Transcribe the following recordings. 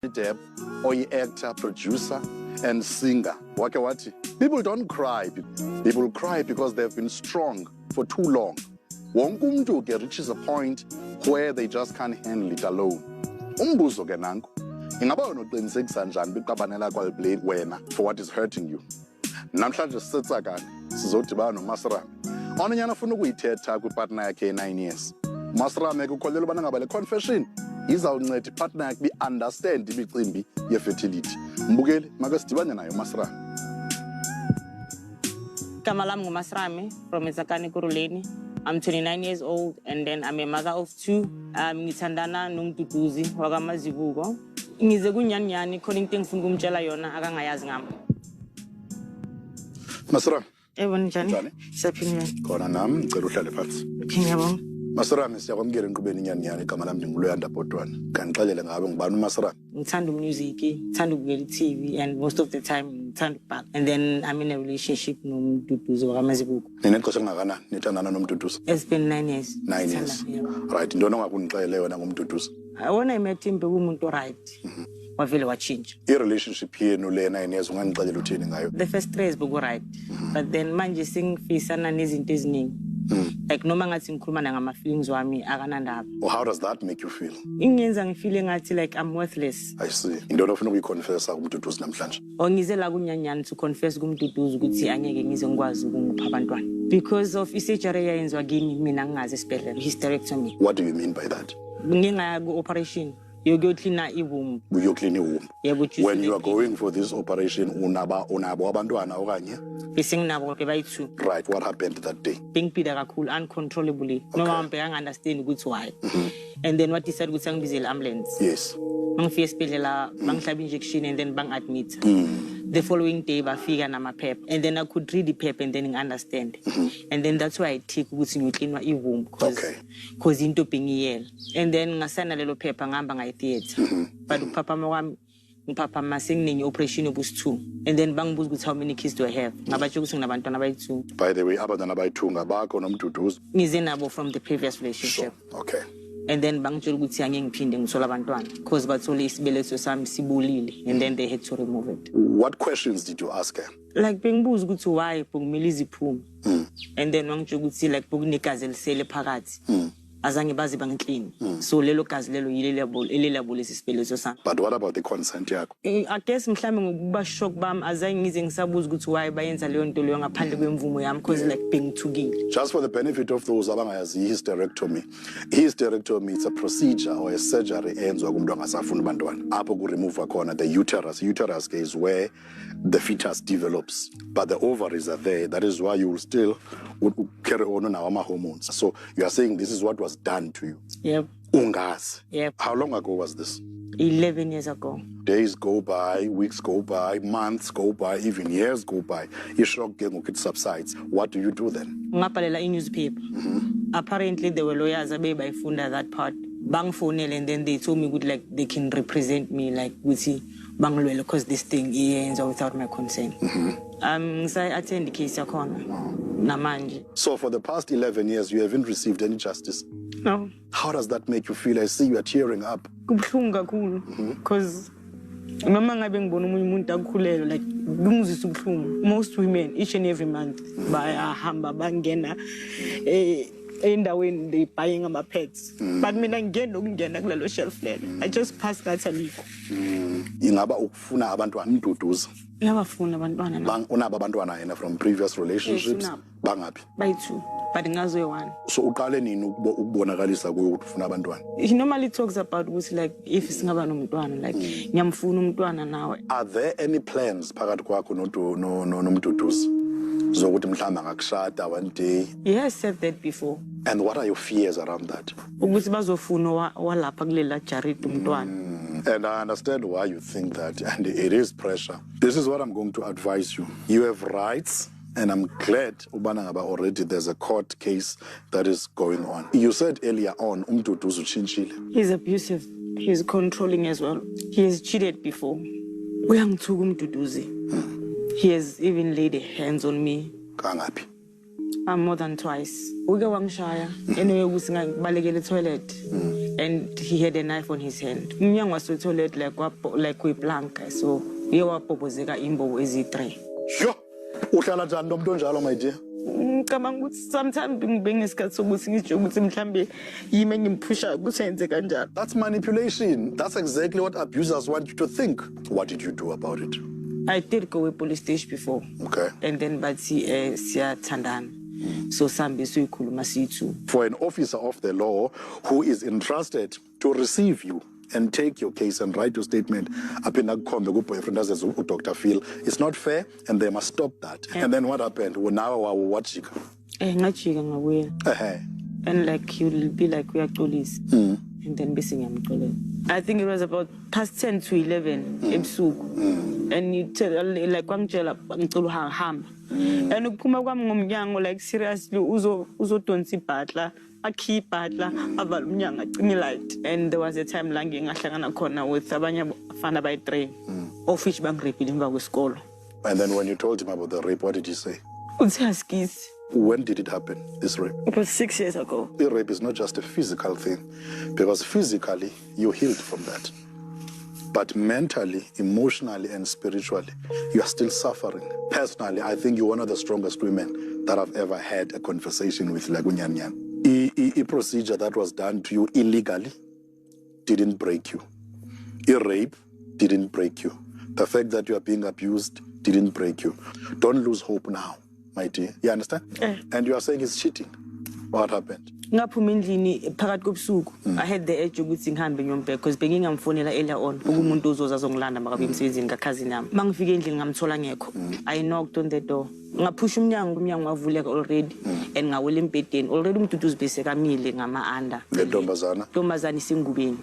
Deb, or actor, producer, and singer. People don't cry. People cry because they've been strong for too long. Wonke umuntu reaches a point where they just can't handle it alone. Umbuzo ke nanku. Ingaba unoqinisekisa njani biqabanela kwaliblame wena for what is hurting you? Namhlanje sisitsa kani sizodibana noMasirame. Onanyana ufuna ukuyithetha kwipartner yakhe 9 years. Masirame ukukholelwa ubana ngaba le confession izawunceda ipartner yakhe understand imicimbi ye-fertility. Mbukeli makasidibane nayo Masirame. Igama lami nguMasirame from Etsakani Kuruleni. I'm 29 years old and then I'm a mother of 2. Ngithandana noMduduzi wakamazibuko. Ngize kuNyan khona into engifuna ukumtshela yona akangayazi ngami. Masirame. Yebo njani? Siyaphila. Khona nami ngicela uhlale phansi. Ngiyabonga. Masirame siyakwamukela enqubeni Nyan igama lami nginguluyanda Botwana. Kanixelele ngabe ngubani uMasirame? Ngithanda music, ngithanda ukubukela TV and most of the time ngithanda ukubhaka. And then I'm in a relationship noMduduzi wakamazibuko. Ninexesha elingakanani nithandana noMduduzi? It's been 9 years. 9 years. Right, intona ongakunixelele wena ngoMduduzi? Wona imetimbe kumuntu right. Wavele wachinja. I-relationship yenu le 9 years unganixelela uthini ngayo? The first 3 years right. But then manje singifisana nezinto eziningi. Like noma ngathi ngikhuluma ngama feelings wami akanandaba. Well, how does that make you feel? Ingenza ngifeel ngathi like I'm worthless. I see. Intona ofuna ukuyiconfessa kuMduduzi namhlanje? Ngize la kuNyan to confess kuMduduzi ukuthi angeke ngize ngikwazi ukungipha abantwana. Because of isurgery yayenzwa kimi mina ngingazi esibhedlela, hysterectomy. What do you mean by that? Ngingaya ku-operation. You go clean a womb. You clean a womb. Yeah, when you are going for this operation, unabo abantwana okanye? Besingnabo bebayi-2. Right, what happened that day? Bengipida kakhulu uncontrollably. No one can understand ukuthi why. And then what he said ukuthi angibizele ambulance. Yes. Bangifika esibhedlela, bangihlaba injection and then bang admit. The following day bafika nama pep and then I could read the pep and then understand. And then that's why I take ukuthi ngicleanwa i-womb cause into bengiyela. And then ngasana lelo phepha ngihamba ngayi theater. But uphaphama wami ngiphaphama senginenye operation yobusi-2. And then bangibuza ukuthi how many kids do I have? Ngabatsho ukuthi nginabantwana abayi-2. By the way, abantwana abayi-2 ngabakho noMduduzi? Ngize nabo from the previous relationship. Sure. Okay. And then bangitshela ukuthi angeke ngiphinde ngithola abantwana because bathole isibeletho sami sibulile and then they had to remove it. What questions did you ask her? Like bengibuza ukuthi why bongimele iziphume. And then wangitshela ukuthi like bokunegazi elisele phakathi. Azange bazi bangiclean. So lelo gazi lelo yilelabo lesisibeletho sami. But what about the consent yakho? I guess mhlambe ngokuba shock bami azange ngize ngisabuza ukuthi why bayenza leyo nto leyo ngaphandle kwemvumo yami because like bengithukile. Just for the benefit of those abangayazi hysterectomy. Hysterectomy is a procedure or a surgery enzwa kumuntu angasafuna abantwana. Apho ku remove khona the uterus. Uterus is where the fetus develops. But the ovaries are there. That is why you will still carry on our hormones. So you are saying this is what was done to you. Yep. Ungazi. Yep. How long ago was this? 11 years ago. Days go by, weeks go by, months go by, even years go by. Shock it subsides. What do you do then? Ngaphalela newspaper. Apparently there were lawyers abayifunda that part. Bang phone and then they told me good like they can represent me like with bangulwele because this thing ends without my consent. I attend the case namanje. So for the past 11 years you haven't received any justice? No. How does that make you feel? I see you are tearing up. Kubuhlungu kakhulu because noma ngabe ngibona umuntu akukhulelwe like bungizisa ubuhlungu. Most women each and every month bayahamba bangena endaweni they buying ama pets. But mina ngingena ukungena kulelo shelf lelo. I just pass that aliko. Ingaba ukufuna abantwana uMduduzi? Ngiyabafuna abantwana na. Unabo abantwana yena from previous relationships? Bangaphi? Bayi-2. But ngazo one. So uqale nini ukubonakalisa kuyo ukuthi ufuna abantwana? He normally talks about ukuthi like if singaba nomntwana like ngiyamfuna umntwana nawe. Are there any plans phakathi kwakho noMduduzi zokuthi mhlawumbe angakushada one day? He has said that before. And what are your fears around that? Ukuthi bazofuna walapha kulela jaridi umntwana. And I understand why you think that, and it is pressure. This is what I'm going to advise you. You have rights. And I'm glad already there's a court case that is going on. You said earlier on, uMduduzi uchintshile. He's abusive. He's controlling as well. He has cheated before. Uyangithuka uMduduzi. He has even laid hands on me. Kangaphi? More than twice. Uke wangishaya. Anyway, ukuthi ngibalekele toilet. and he had a knife on his hand. Nyan was told like we plank, so you were popozeka imbo ezi3. Sure. Uhlala njani lo muntu onjalo, my dear? Sometimes being scared so much That's manipulation. That's exactly what abusers want you to think. What did you do about it? I did go to police station before. Okay. And then but siya tandan. So sambi so ikhuluma situ. For an officer of the law who is entrusted to receive you and take your case and write your statement up in a boyfriend as Dr. Phil, it's not fair and they must stop that. And then what happened? Well, now what you and like he will be like we are police. And then basing him. I think it was about past 10 to 11 and you tell like kwangitshela ngicela uhamba and ukuphuma kwami ngomnyango like seriously uzotonsa ibhatla akhi ibhatla avala umnyango acime light. And there was a time la ngingahlangana khona with abanye abafana abayi3 of which bangirepile emva kwesikolo. And then when you told him about the rape, what did he say? Uthaskisi. When did it happen, this rape? It was 6 years ago. The rape is not just a physical thing, because physically you healed from that. But mentally, emotionally, and spiritually, you are still suffering. Personally, I think you're one of the strongest women that I've ever had a conversation with, like Nyan. A procedure that was done to you illegally didn't break you. A rape didn't break you. The fact that you are being abused didn't break you. Don't lose hope now, my dear. You understand? And you are saying it's cheating. What happened? I had the edge ukuthi ngihambe ngiyombheka because bengingamfonela earlier on umuntu ozoza azongilanda makabe emsebenzini kakhazini yami. Mangifike endlini ngamthola ngekho. I knocked on the door. Ngaphusha umnyango wavuleka already and ngawela embedeni. Already umduduzi bese kamile ngama under. Ntombazana isengubeni.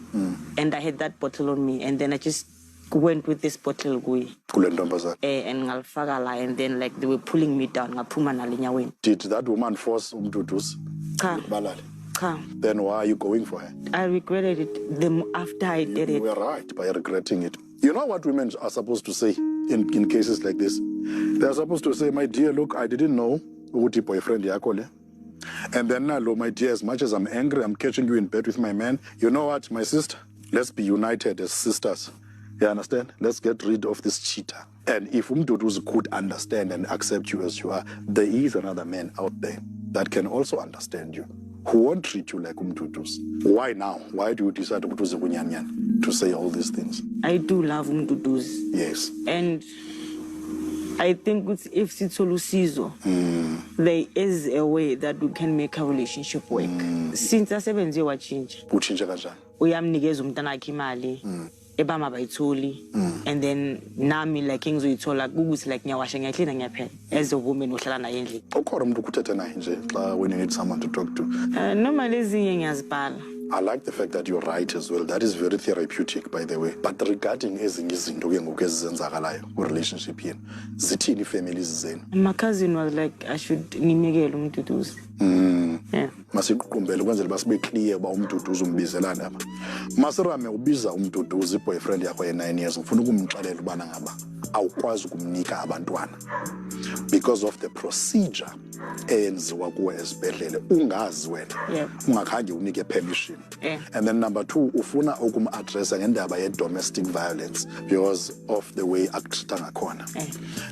And I had that bottle on me and then I just went with this bottle kuyi. And ngalifaka la and then like they were pulling me down ngaphuma nalo enyaweni. Did that woman force umduduzi? Then why are you going for her? I regretted it after I did it. You were right by regretting it. You know what women are supposed to say in cases like this? They're supposed to say, my dear, look, I didn't know Uti boyfriend yakole. And then now, my dear, as much as I'm angry, I'm catching you in bed with my man. You know what, my sister? Let's be united as sisters. You understand? Let's get rid of this cheater. And if Umduduzi could understand and accept you as you are, there is another man out there that can also understand you, who won't treat you like Umduduzi. Why now? Why do you decide to say all these things? I do love Umduduzi. Yes. And I think if it's Olusizo, there is a way that we can make a relationship work. Since I 7 years, what change? Uyamnikeza umntana wakhe imali. Ebama bayitholi and then nami like ngizoyithola ukuthi like ngiyawasha ngiyaklina ngiyaphela as a woman ohlala naye endlini. Ukhona umuntu ukuthetha naye nje xa when you need someone to talk to. Normally ezinye ngiyazibhala. I like the fact that you're right as well. That is very therapeutic, by the way. But regarding ezinye izinto ke ngoku ezenzakalayo ku relationship yenu, zithini families zenu? My cousin was like I should ngimekele umduduzi. Yeah. Masiqukumbele ukwenzela basibe clear uba umduduzi umbizelana apha. Masirame ubiza umduduzi boyfriend yakho ye9 years ngifuna ukumxelela ubana ngaba awukwazi ukumnika abantwana because of the procedure eyenziwa kuwe esibhedlele ungazi wena ungakhange unike permission. And then number 2 ufuna ukumaddressa ngendaba ye domestic violence because of the way akutreata ngakhona.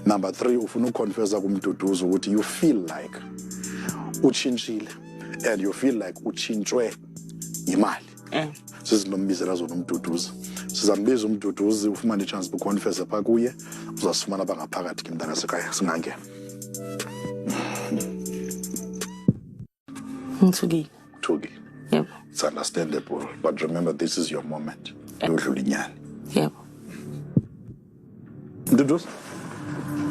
Number 3 ufuna ukonfessa kumduduzi ukuthi you feel like uchinchile and you feel like uchintshwe imali. Sizinombizela zona umduduzi. Sizambiza umduduzi ufumane chance ukuconfessa pha kuye uzasifumana bangaphakathi ke mntana sekhaya singangena. Thuki. Yep. It's understandable, but remember this is your moment. Yodlula inyani. Yep. Mduduzi.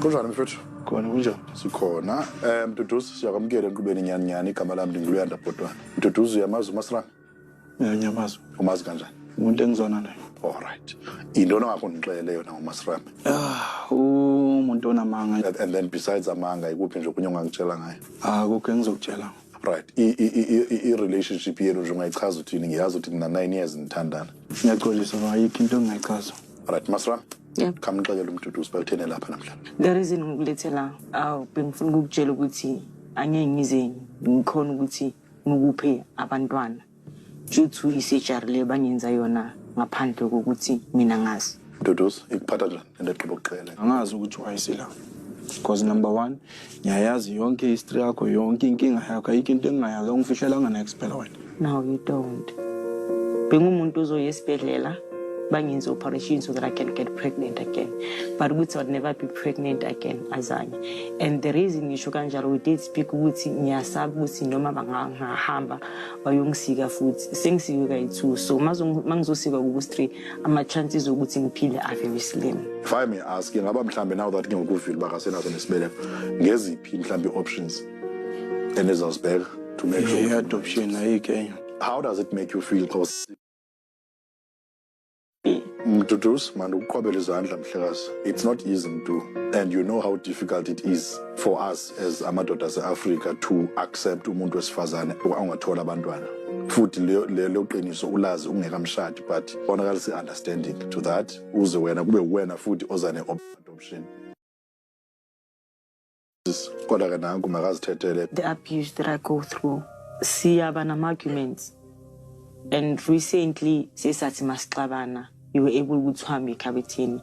Kunjani mfethu? Khona kunjani? Sikhona. Mduduzi siyakwamukela enkqubeni Nyan igama lami ndinguluyanda Bhotwana. Mduduzi uyamazi uMasirame? Ngiyamazi. Umazi kanjani? Umuntu engizona naye. All right. Intoni ongakho ndixelele yona uMasirame? Umuntu onamanga. And then besides amanga ikuphi nje okunye ongangitshela ngayo? Akukho engizokutshela. Right. I-relationship yenu nje ungayichaza uthini? Ngiyazi ukuthi nina 9 years nithandana. Ngiyaxolisa ayikho into engingayichaza. Right, Masirame? Yep. Kamxelele umduduzi balithene lapha namhlanje. The reason ngilethela bengifuna ukukutshela ukuthi angeke ngize ngikhona ukuthi ngikuphe abantwana due to i-surgery le bangenza yona ngaphandle kokuthi mina ngazi. Mduduzi, ikuphatha njani into egqiba ukuqhela? Angazi ukuthi wayesila. Because number 1, ngiyayazi yonke history yakho, yonke inkinga yakho, ayikho into engingayazi ongifishelanga next phela wena. No, you don't. Bengumuntu ozoya esibhedlela bangenza operation so that I can get pregnant again. But ukuthi I'd never be pregnant again azanye. And the reason ngisho kanjalo we did speak ukuthi ngiyasaba ukuthi noma bangahamba bayongisika futhi sengisike kayi2. So mangizosika ku3 ama chances ukuthi ngiphile are very slim. If I may ask, ngaba mhlambe now that ngikufeel bakasenazo nesibeleko, ngeziphi mhlambe options enizazibheka to make sure adoption ayike. How does it make you feel? Because Mduduzi, man, uqhwabela izandla mhlekazi. It's not easy to do, and you know how difficult it is for us as amadoda ase-Africa to accept umuntu wesifazane ongathola abantwana. Futhi lelo qiniso ulazi ungekamshadi, but bonakalisa understanding to that. Uze wena kube wena futhi ozane adoption. Kodwa ke nanku makazithethele. The abuse that I go through, siyaba nama-arguments. And recently, sesathi masixabana, you were able to hambe ekhabetheni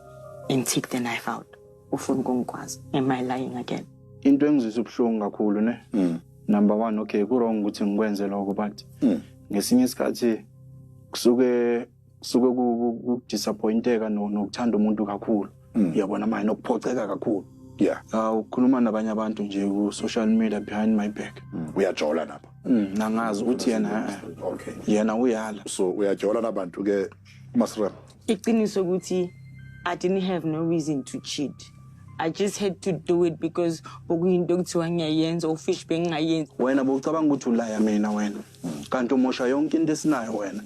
and take the knife out. Ufuna ukungikwazi. Am I lying again? Into engizisa ubuhlungu kakhulu ne. Number 1, okay, kurong ukuthi ngikwenze lokho, but ngesinye isikhathi kusuke disappointeka nokuthanda umuntu kakhulu. Uyabona manje nokuphoceka kakhulu. Yeah. Ukhuluma nabanye abantu nje ku social media behind my back. Uyajola napha. Nangazi ukuthi yena okay. Yena uyala. So uyajola nabantu ke Masram. Iqiniso ukuthi I didn't have no reason to cheat. I just had to do it because okuyinto kuthiwa ngiyayenza ofish bengingayenzi. Wena bowucabanga ukuthi ulaya mina wena. Kanti umosha yonke into esinayo wena.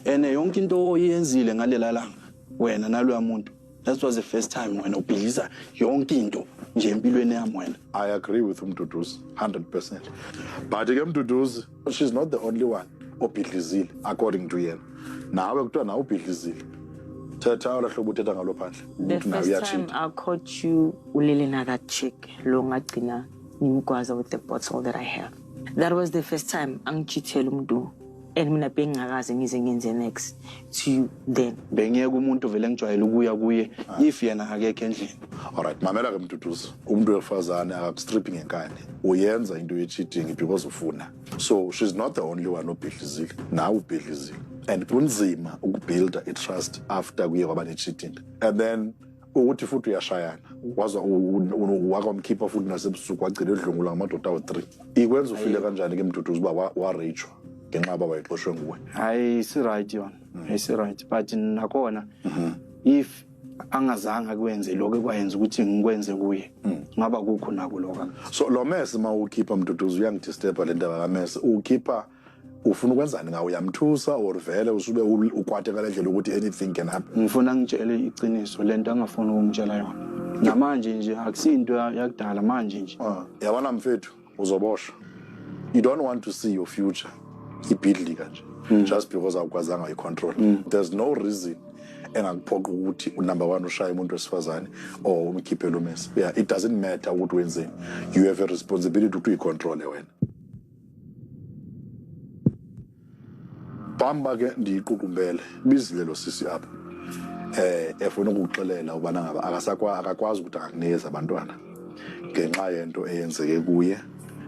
Ene yonke into oyenzile ngalela langa wena naloya muntu. That was the first time when ubhiliza yonke into nje empilweni yami wena. I agree with Mduduzi 100%. But ke Mduduzi, she's not the only one obhidlizile according to yena. Nawe kuthiwa nawe ubhidlizile. Thetha olahlobo uthetha ngalo phandle. The first time I caught you ulele na that chick lo ngagcina ngimgwaza with the bottle that I have. That was the first time angichithela umuntu. And mina bengingakaze ngize ngenze next to you then. Bengiyeke umuntu vele ngijwayele ukuya kuye if yena akekho endlini. Alright, mamela ke Mduduzi. Umuntu wefazane akakustripping enkani. Uyenza into ye-cheating because ufuna. So she's not the only one obhidlizile. Nawe ubhidlizile. And kunzima ukubuilda trust after kuye kwaba ne-cheating. And then ukuthi futhi uyashayana. Waza wakwamkhipha futhi nasebusuku wagcina edlungula ngamadoda awu3. Ikwenza ufile kanjani ke Mduduzi uba warage ngenxa wayexoshwe nguwe? Hayi si right yona. Hayi right, but nakhona if angazange kwenze lokho ekwayenza ukuthi ngikwenze kuye ngaba kukho nako lokho. So lo mess mawukhipha Mduduzi uyangidisturba le ndaba kamess. Ukhipha ufuna ukwenzani ngawe, uyamthusa or vele usube ukwate ngale ndlela ukuthi anything can happen? Ngifuna ngitshele iqiniso lento angafuna ukungitshela yona. Namanje nje akusinto yakudala manje nje. Yabona mfethu uzoboshwa. You don't want to see your future ibhidli kanje just because awukwazanga icontrol. There's no reason engakuphoqa ukuthi number 1 ushaya umuntu wesifazane or umkhiphele umesi. Yeah, it doesn't matter ukuthi wenzeni. You have a responsibility to control wena. Bamba ke ndiyiqukumbele bizile lo sisi apha. Efuna ukuxelela ubana ngaba akakwazi ukuthi akakunikeza abantwana ngenxa yento eyenzeke kuye.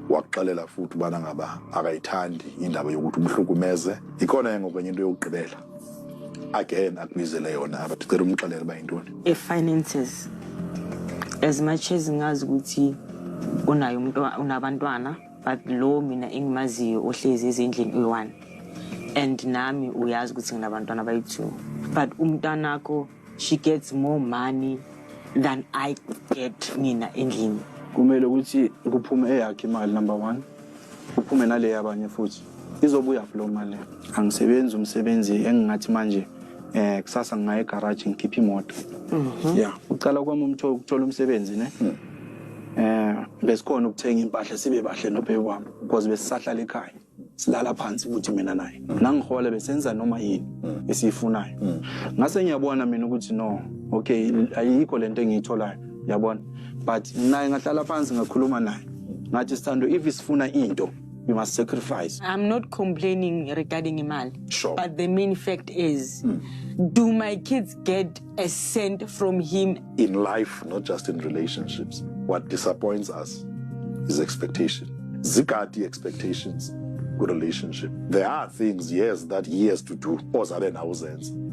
Waxelela futhi ubana ngaba akayithandi indaba yokuthi umhlukumeze. Ikhona ngokwenye into yokugqibela. Again akubizele yona abathi cela umxelele ba yintoni. Finances. As much as ngazi ukuthi unayo umuntu unabantwana, but lo mina engimaziyo ohlezi ezindlini u1. And nami uyazi ukuthi nginabantwana bayi2. But umntanakho she gets more money than I get mina endlini. Kumele ukuthi kuphume eyakhe imali number 1. Kuphume nale yabanye futhi. Izobuya flow mali. Angisebenzi umsebenzi engingathi manje kusasa ngaye garage ngikhipha imoto. Yeah, ucala kwami ukuthola umsebenzi ne. Besikhona ukuthenga impahla sibe bahle nobhebe wami because besisahlala ekhaya. Silala phansi ukuthi mina naye. Nangihola besenza noma yini esifunayo. Ngase ngiyabona mina ukuthi no, okay, ayikho lento engiyitholayo, yabona. But naye ngahlala phansi ngakhuluma naye. Ngathi Sithando if isifuna into We must sacrifice. I'm not complaining regarding Imal. Sure. But the main fact is, do my kids get a cent from him? In life, not just in relationships, what disappoints us is expectation. Zikati expectations, good relationship. There are things, yes, that he has to do.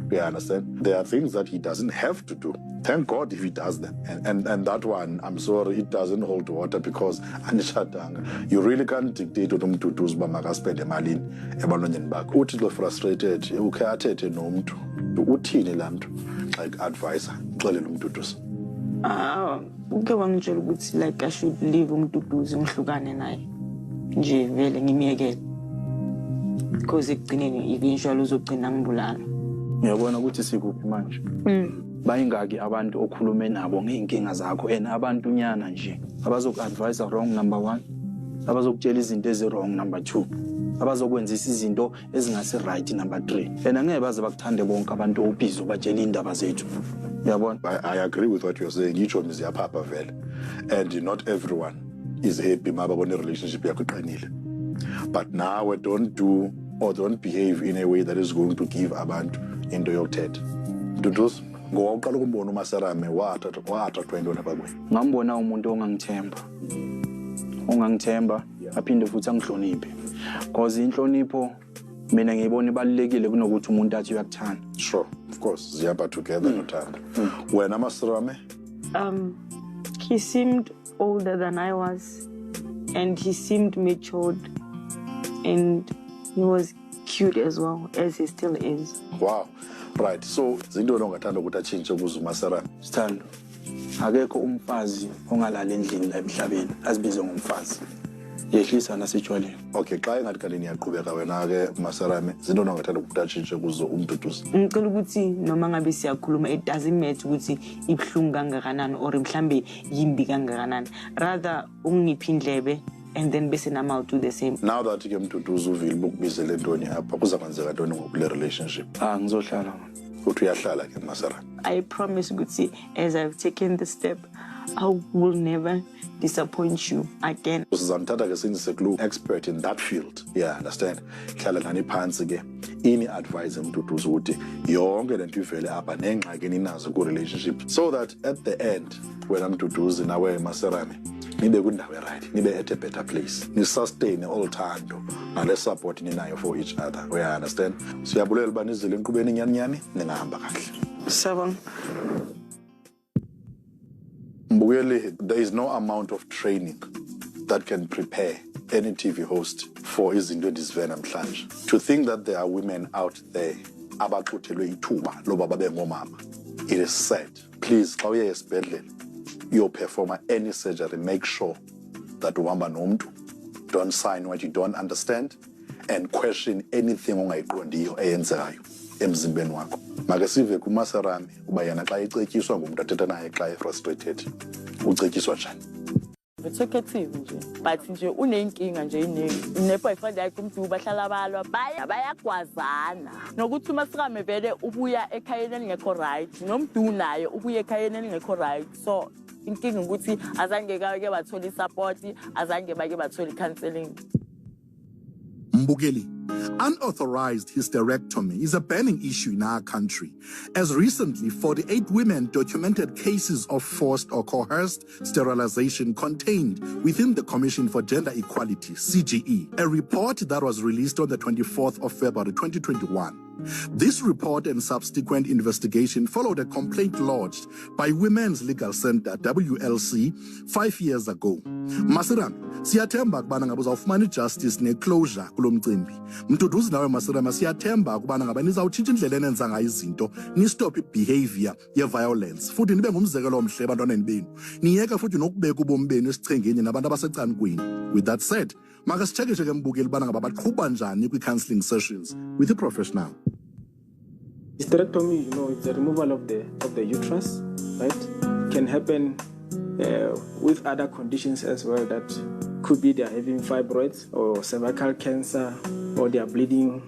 You understand? There are things that he doesn't have to do. Thank God if he does them. And that one, I'm sorry, it doesn't hold water because you really can't dictate to them to do spend emalini ebantwaneni bakho. Uthi lo frustrated, ukhe athethe nomntu. Uthini laa mntu? Like advisor, xelela umduduzi. Uke wangitshela ukuthi like I should leave umduduzi ngihlukane naye. Nje vele ngimiyekele. Because ekugcineni eventually uzogcina ngibulala. Ngiyabona ukuthi sikuphi manje. Bayingaki abantu okhulume nabo ngeenkinga zakho and abantu nyana nje abazoku-advise wrong number 1, abazokutshela izinto ezi-wrong number 2, abazokwenzisa izinto ezingasi right number 3. And angeke baze bakuthande bonke abantu obhizi ubatshela indaba zethu. Uyabona? I agree with what you're saying. Itsho miziyapapa vele. And not everyone is happy mababone relationship yakho iqinile. But now don't do or don't behave in a way that is going to give abantu into yokuthetha. Duduzi, ngoba uqala ukumbona uMaserame wathathwa intoni apha kuye. Ngambona umuntu ongangithemba aphinde futhi angihloniphe. Because inhlonipho mina ngiyibona ibalulekile kunokuthi umuntu athi uyakuthanda. Sure, of course, ziyapha together nothanda. Wena Maserame? He seemed older than I was, and he seemed matured, and he was cute as well, as he still is. Wow. Right. So, zinto ongathanda ukuthi atshintshe kuzo Maserame. Sithando. Akekho umfazi ongalala endlini la emhlabeni azibize ngomfazi. Yehlisa nasejwaleni. Okay, xa engathi kanti niyaqhubeka wena ke Maserame, zinto ongathanda ukuthi atshintshe kuzo umduduzi. Ngicela ukuthi noma ngabe siyakhuluma it doesn't matter ukuthi ibhlungu kangakanani or mhlambe yimbi kangakanani. Rather ungiphi indlebe and then bese nami I'll do the same. Now that ke mduduzi uvile ukubizele ntoni apha kuzakwenzeka ntoni ngokule relationship? Ngizohlala. Uthi uyahlala ke Maserame. I promise ukuthi as I've taken the step, I will never disappoint you again. Sizamthatha ke senzise glue expert in that field. Yeah, understand? Hlala nani phansi ke. Ini advise mduduzi ukuthi yonke lento ivele apha nengxaki ninazo ku relationship so that at the end wena mduduzi nawe Maserame nibe kundawo right, nibe at a better place. Ni sustain all thando nale support ninayo for each other. We understand? Siyabulela banizile enkqubeni nyani ningahamba kahle. Sabang. Mbukeli, there is no amount of training that can prepare any TV host for izinto endizivela namhlanje. To think that there are women out there abaxuthelwe ithuba loba babe ngomama. It is sad. Please, xa uye esibhedlele you perform any surgery, make sure that uhamba nomuntu, don't sign what you don't understand, and question anything ongayiqondiyo eyenzekayo emzimbeni wakho. Make sive kuMaserame uba yena xa ecetyiswa ngumuntu athetha naye xa frustrated. Ucetyiswa njani? Talkative nje, but nje unenkinga nje iningi. Ne-boyfriend yakhe umuntu bahlala abalwa bayagwazana. Nokuthi uMaserame vele ubuya ekhayeni elingekho right, nomntu naye ubuya ekhayeni elingekho right. So inkinga ukuthi azange ke bathola support, azange bake bathola counseling. Mbukeli, unauthorized hysterectomy is a burning issue in our country. As recently, 48 women documented cases of forced or coerced sterilization contained within the Commission for Gender Equality, CGE, a report that was released on the 24th of February 2021. This report and subsequent investigation followed a complaint lodged by Women's Legal Center, WLC, 5 years ago. Maserame, siyathemba kubana ngabe uzawufumana ijustice neclosure kulo mcimbi. Mduduzi nawe Maserame, siyathemba kubana ngabe nizawutshintsha indlela enenza ngayo izinto, ni-stop behavior ye-violence, futhi nibe ngumzekelo omhle ebantwaneni benu. Niyeka futhi nokubeka ubomi benu esichengeni nabantu abasecankweni. With that said, makasitshekishe ke mbukeli bana ngaba baqhuba njani kwi-counseling sessions with a professional. Hysterectomy, it's a removal of the uterus, right? Can happen with other conditions as well. That could be they're having fibroids or cervical cancer, or they are bleeding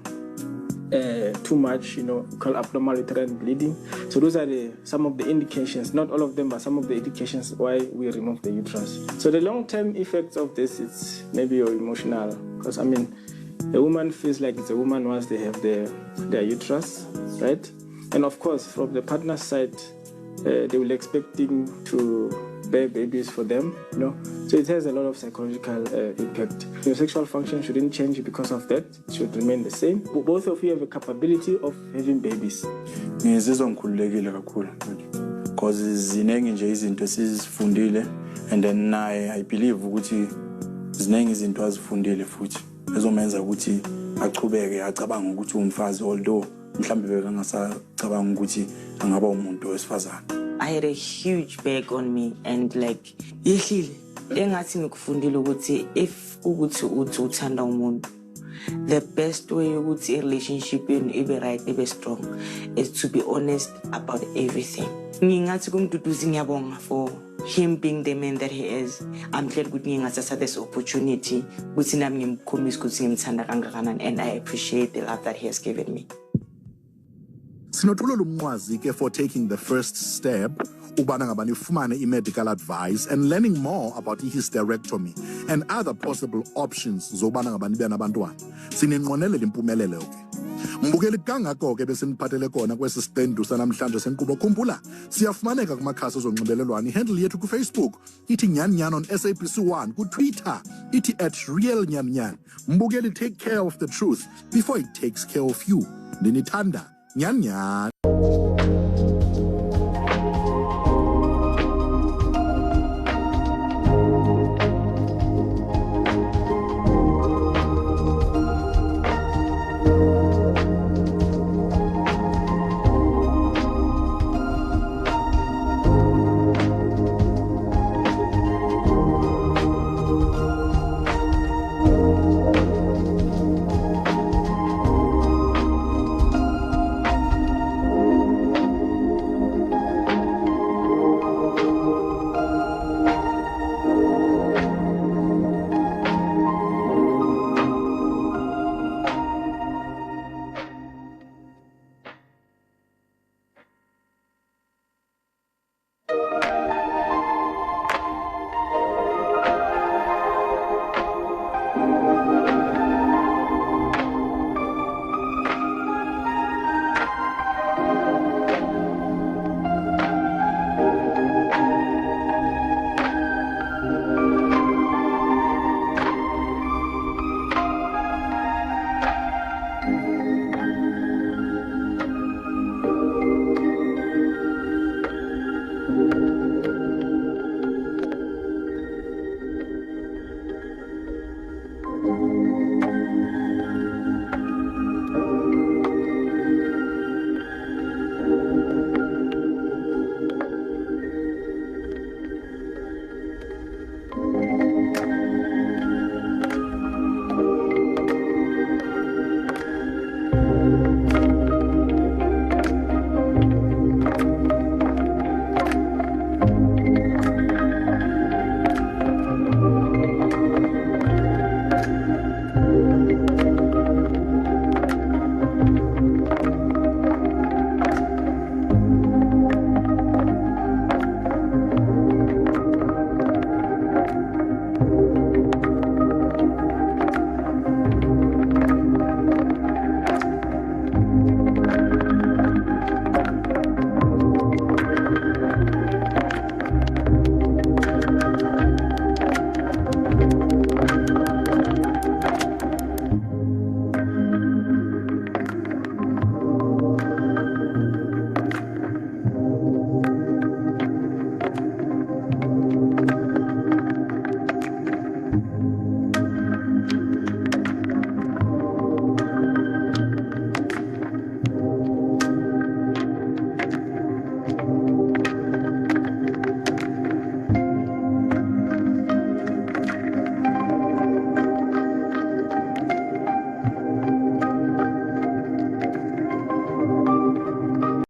too much, called abnormal uterine bleeding. So those are some of the indications, not all of them, but some of the indications why we remove the uterus. So the long-term effects of this, it's maybe your emotional, because a woman feels like it's a woman once they have their uterus, right? And of course, from the partner's side, they will expecting to bear babies for them, So it has a lot of psychological impact. Your sexual function shouldn't change because of that. It should remain the same. Both of you have a capability of having babies. Ngizizwa ngikhululekile kakhulu because ziningi nje izinto esizifundile, and then I believe ukuthi ziningi izinto azifundile futhi ezomenza ukuthi achubeke acabanga ukuthi umfazi, although mhlambe bekangasacabanga ukuthi angaba umuntu wesifazane. I had a huge bag on me, and like yehlile engathi ngikufundile ukuthi if ukuthi uthanda umuntu, the best way ukuthi a relationship yenu ibe right, ibe strong, is to be honest about everything. Ngingathi kumduduzi ngiyabonga for him being the man that he is. I'm glad ukuthi ngingathatha this opportunity ukuthi nami ngimkhombise ukuthi ngimthanda kangakanani, and I appreciate the love that he has given me. Sinothulela umnqwazi ke for taking the first step ubana ngabani ufumane i-medical advice and learning more about i-hysterectomy and other possible options zobana ngabani ibe nabantwana. Sininqonelela impumelelo ke. Mbukeli kangako ke besiniphathele kona kwesi stendu sanamhlanje senkqubo. Khumbula siyafumaneka kumakhasi ezonxibelelwano. Ihandle yethu kuFacebook ithi Nyan on SABC1, kuTwitter ithi @realnyanyan. Mbukeli, take care of the truth before it takes care of you. Ninithanda Nyan.